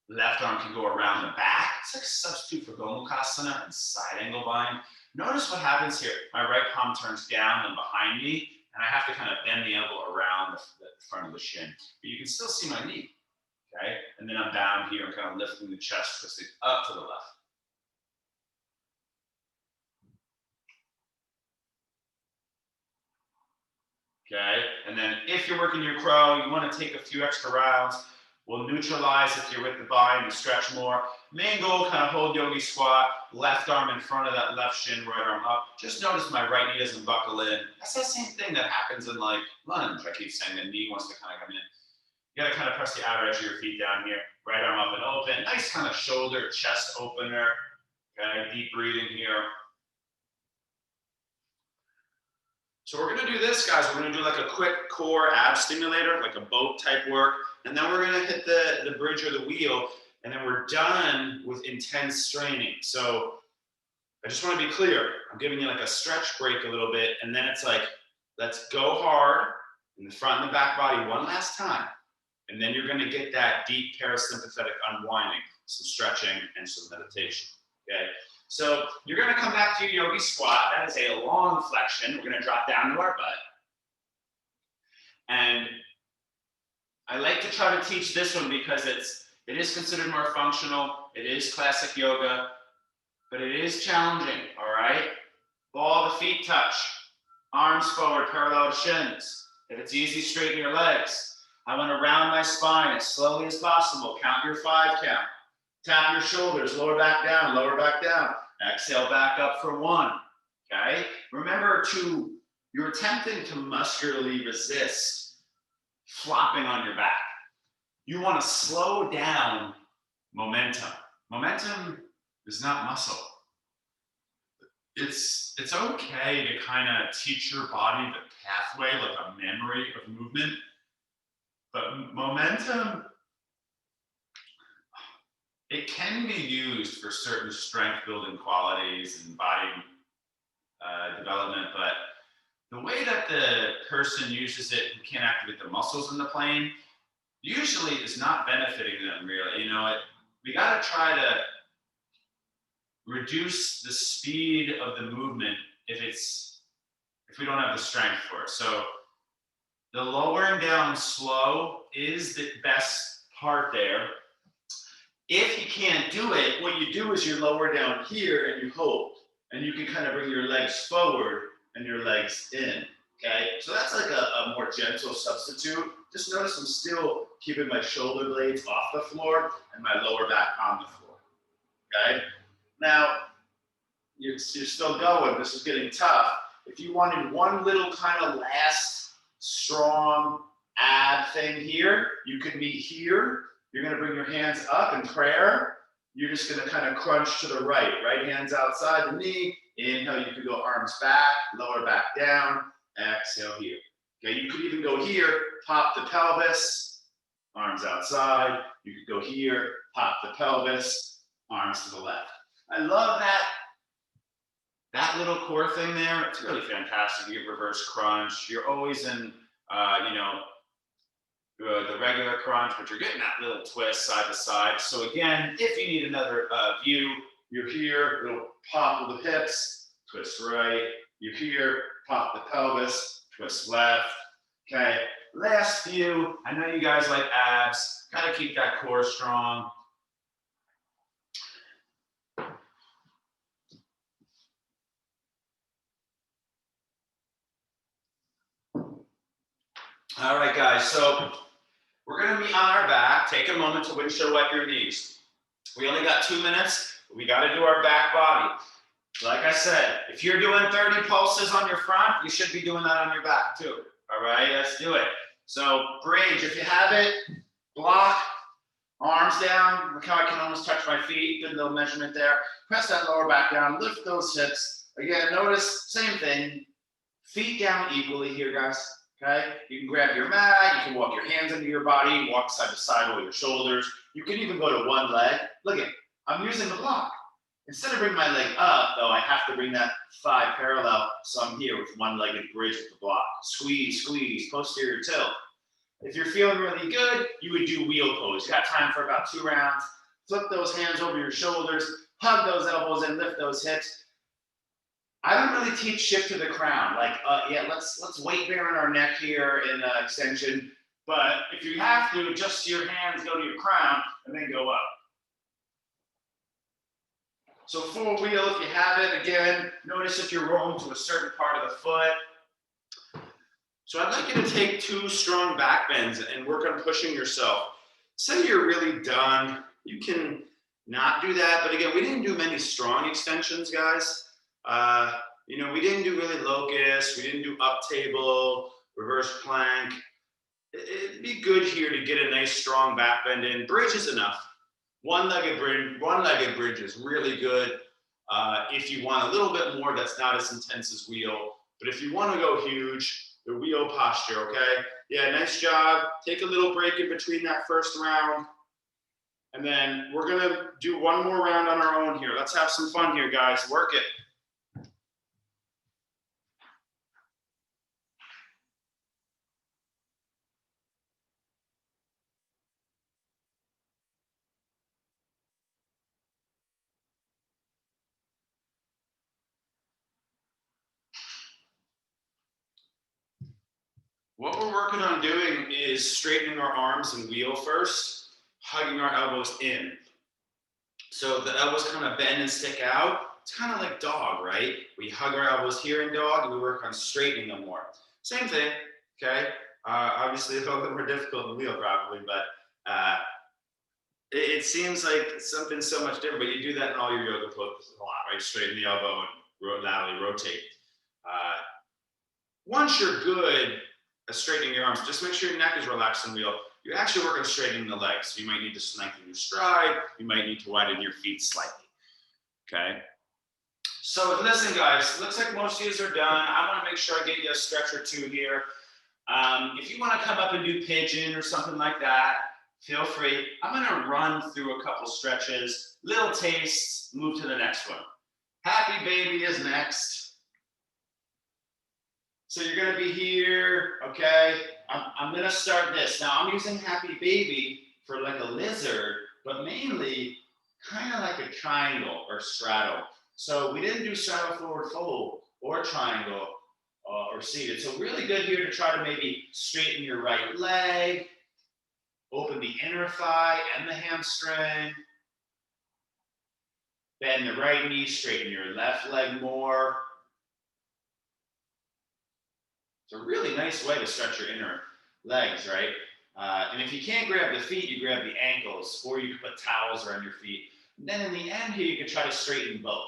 Left arm can go around the back. It's like a substitute for Gomukhasana and side angle bind. Notice what happens here. My right palm turns down and behind me, and I have to kind of bend the elbow around the front of the shin. But you can still see my knee, okay? And then I'm down here and kind of lifting the chest, twisting up to the left. Okay, and then if you're working your crow, you want to take a few extra rounds. We'll neutralize if you're with the bind and stretch more. Main goal, kind of hold yogi squat, left arm in front of that left shin, right arm up. Just notice my right knee doesn't buckle in. That's that same thing that happens in like lunge. I keep saying the knee wants to kind of come in. You gotta kind of press the outer edge of your feet down here. Right arm up and open. Nice kind of shoulder, chest opener. Okay, deep breathing here. So we're gonna do this, guys. We're gonna do like a quick core ab stimulator, like a boat type work. And then we're gonna hit the bridge or the wheel, and then we're done with intense straining. So I just wanna be clear. I'm giving you like a stretch break a little bit, and then it's like, let's go hard in the front and the back body one last time. And then you're gonna get that deep parasympathetic unwinding, some stretching and some meditation, okay? So you're gonna come back to your yogi squat. That is a long flexion. We're gonna drop down to our butt. And I like to try to teach this one because it is considered more functional. It is classic yoga, but it is challenging, all right? Ball the feet touch, arms forward, parallel to shins. If it's easy, straighten your legs. I want to round my spine as slowly as possible. Count your 5 count. Tap your shoulders, lower back down, lower back down. Exhale back up for 1, okay? Remember you're attempting to muscularly resist flopping on your back. You want to slow down momentum. Momentum is not muscle. It's okay to kind of teach your body the pathway, like a memory of movement. But momentum, it can be used for certain strength building qualities and body development, but the way that the person uses it who can't activate the muscles in the plane usually is not benefiting them really. You know, we got to try to reduce the speed of the movement if we don't have the strength for it. So the lowering down slow is the best part there. If you can't do it, what you do is you lower down here and you hold, and you can kind of bring your legs forward and your legs in, okay? So that's like a more gentle substitute. Just notice I'm still keeping my shoulder blades off the floor and my lower back on the floor, okay? Now, you're still going. This is getting tough. If you wanted one little kind of last strong ab thing here, you could meet here. You're gonna bring your hands up in prayer. You're just gonna kind of crunch to the right. Right hand's outside the knee. Inhale, you could go arms back, lower back down. Exhale here. Okay, you could even go here, pop the pelvis, arms outside. You could go here, pop the pelvis, arms to the left. I love that little core thing there. It's really fantastic. You get reverse crunch. You're always in, the regular crunch, but you're getting that little twist side to side. So again, if you need another view, you're here, little pop of the hips, twist right. You're here, pop the pelvis, twist left. Okay, last view. I know you guys like abs. Gotta keep that core strong. All right, guys, so we're gonna be on our back. Take a moment to windshield wipe your knees. We only got 2 minutes. We gotta do our back body. Like I said, if you're doing 30 pulses on your front, you should be doing that on your back too. All right, let's do it. So bridge, if you have it, block, arms down. Look how I can almost touch my feet. Good little measurement there. Press that lower back down, lift those hips. Again, notice, same thing. Feet down equally here, guys. Okay, you can grab your mat, you can walk your hands into your body, walk side to side over your shoulders. You can even go to one leg. Look at, I'm using the block. Instead of bringing my leg up, though, I have to bring that thigh parallel, so I'm here with one-legged bridge with the block. Squeeze, squeeze, posterior tilt. If you're feeling really good, you would do wheel pose. You got time for about 2 rounds. Flip those hands over your shoulders, hug those elbows and lift those hips. I don't really teach shift to the crown. Like, yeah, let's weight bear in our neck here in extension. But if you have to, just your hands go to your crown and then go up. So full wheel, if you have it, again, notice if you're rolling to a certain part of the foot. So I'd like you to take 2 strong back bends and work on pushing yourself. Say you're really done, you can not do that. But again, we didn't do many strong extensions, guys. You know, we didn't do really locust, we didn't do up table, reverse plank. It'd be good here to get a nice strong back bend in. Bridge is enough. One-legged bridge is really good. If you want a little bit more, that's not as intense as wheel. But if you want to go huge, the wheel posture, okay? Yeah, nice job. Take a little break in between that first round. And then we're gonna do one more round on our own here. Let's have some fun here, guys. Work it. What we're working on doing is straightening our arms and wheel first, hugging our elbows in. So the elbows kind of bend and stick out. It's kind of like dog, right? We hug our elbows here in dog and we work on straightening them more. Same thing, okay? Obviously a little bit more difficult than wheel probably, but it seems like something so much different, but you do that in all your yoga poses a lot, right? Straighten the elbow and laterally rotate. Once you're good at straightening your arms, just make sure your neck is relaxed and wheel. You actually work on straightening the legs. So you might need to lengthen your stride. You might need to widen your feet slightly, okay? So listen, guys, looks like most of you are done. I want to make sure I get you a stretch or 2 here. If you want to come up and do pigeon or something like that, feel free. I'm going to run through a couple stretches, little tastes, move to the next one. Happy baby is next. So you're gonna be here, okay? I'm gonna start this. Now I'm using happy baby for like a lizard, but mainly kind of like a triangle or straddle. So we didn't do straddle forward fold or triangle or seated. So really good here to try to maybe straighten your right leg, open the inner thigh and the hamstring, bend the right knee, straighten your left leg more. It's a really nice way to stretch your inner legs, right? And if you can't grab the feet, you grab the ankles, or you can put towels around your feet. And then in the end here, you can try to straighten both,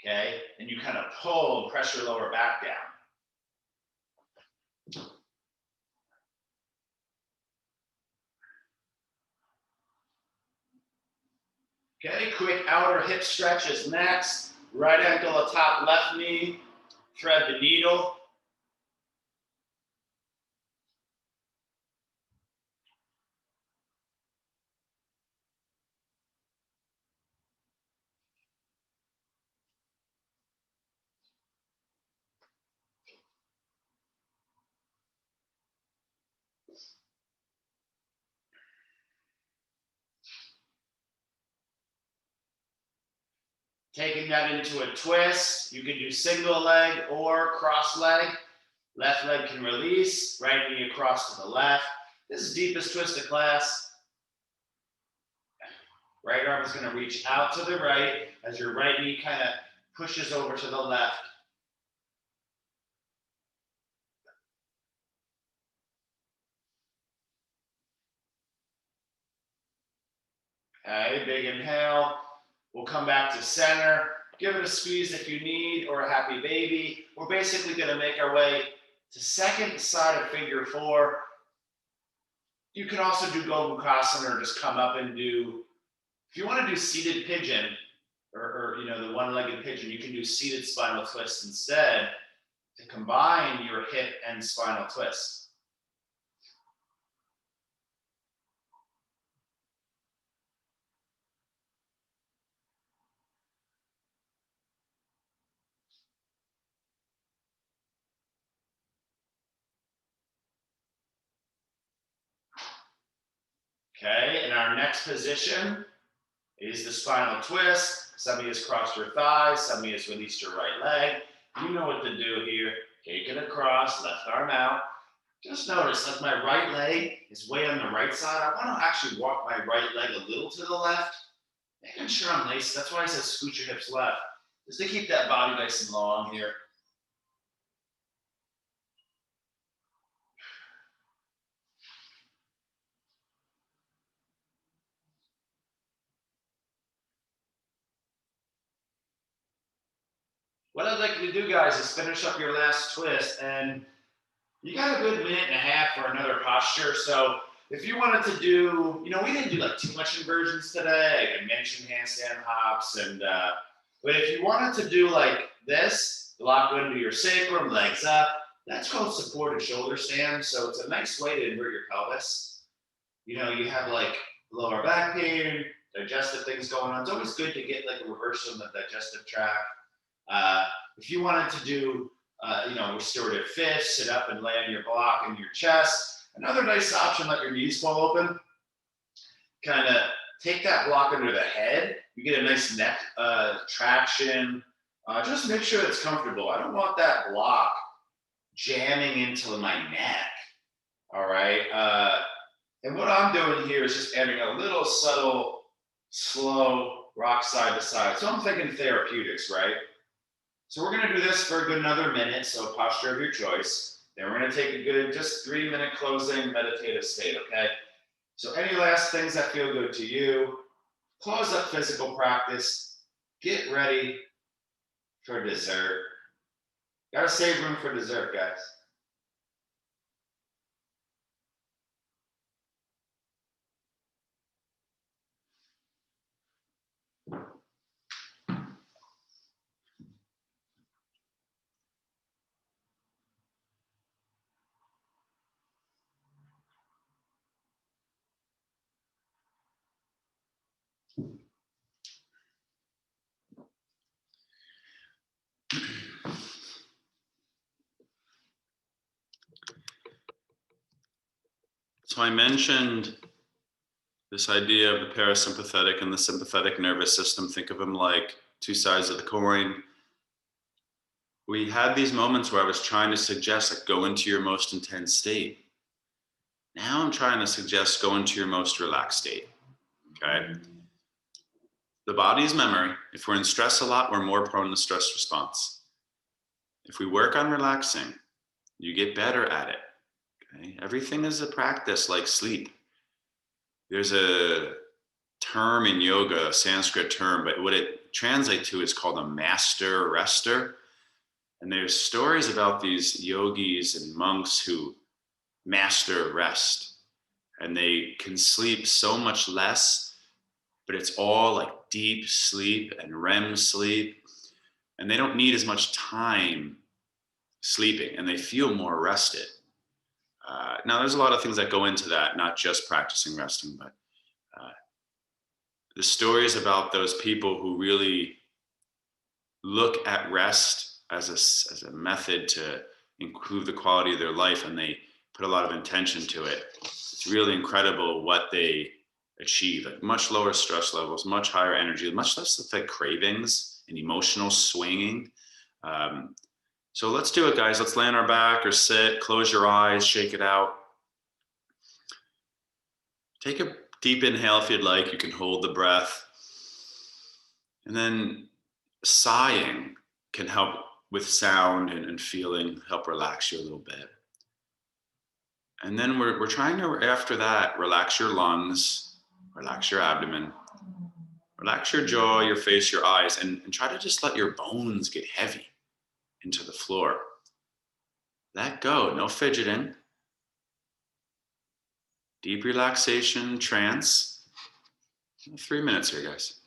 okay? And you kind of pull and press your lower back down. Okay, quick outer hip stretches next. Right ankle atop left knee, thread the needle. Taking that into a twist, you can do single leg or cross leg. Left leg can release, right knee across to the left. This is deepest twist of class. Right arm is going to reach out to the right as your right knee kind of pushes over to the left. Okay, big inhale. We'll come back to center. Give it a squeeze if you need, or a happy baby. We're basically going to make our way to second side of figure four. You can also do Gomukhasana or just come up and do, if you want to do seated pigeon, or you know, the one-legged pigeon, you can do seated spinal twist instead to combine your hip and spinal twist. Okay, and our next position is the spinal twist. Some of you has crossed your thighs, some of you has released your right leg. You know what to do here. Take it across, left arm out. Just notice that my right leg is way on the right side. I want to actually walk my right leg a little to the left, making sure I'm laced. That's why I said scoot your hips left, just to keep that body nice and long here. What I'd like you to do, guys, is finish up your last twist, and you got a good minute and a half for another posture. So if you wanted to do, you know, we didn't do like too much inversions today. I mentioned handstand hops, and but if you wanted to do like this, lock into your sacrum, legs up, that's called supported shoulder stand. So it's a nice way to invert your pelvis. You know, you have like lower back pain, digestive things going on. It's always good to get like a reversal in the digestive tract. If you wanted to do, you know, restorative fish, sit up and lay on your block in your chest. Another nice option, let your knees fall open. Kind of take that block under the head. You get a nice neck traction. Just make sure it's comfortable. I don't want that block jamming into my neck. All right. And what I'm doing here is just adding a little subtle, slow rock side to side. So I'm thinking therapeutics, right? So we're going to do this for a good another minute, so posture of your choice. Then we're going to take a good, just 3-minute closing meditative state, okay? So any last things that feel good to you, close up physical practice, get ready for dessert. Got to save room for dessert, guys. So I mentioned this idea of the parasympathetic and the sympathetic nervous system. Think of them like two sides of the coin. We had these moments where I was trying to suggest like go into your most intense state. Now I'm trying to suggest go into your most relaxed state, okay? The body's memory. If we're in stress a lot, we're more prone to stress response. If we work on relaxing, you get better at it. Okay? Everything is a practice like sleep. There's a term in yoga, a Sanskrit term, but what it translates to is called a master rester. And there's stories about these yogis and monks who master rest. And they can sleep so much less, but it's all like deep sleep and REM sleep. And they don't need as much time sleeping, and they feel more rested. Now, there's a lot of things that go into that, not just practicing resting, but the stories about those people who really look at rest as a method to improve the quality of their life, and they put a lot of intention to it. It's really incredible what they achieve, like much lower stress levels, much higher energy, much less like cravings and emotional swinging. So let's do it, guys. Let's lay on our back or sit, close your eyes, shake it out. Take a deep inhale if you'd like. You can hold the breath. And then sighing can help with sound and feeling, help relax you a little bit. And then we're trying to, after that, relax your lungs, relax your abdomen, relax your jaw, your face, your eyes, and try to just let your bones get heavy into the floor. Let go, no fidgeting. Deep relaxation, trance. 3 minutes here, guys.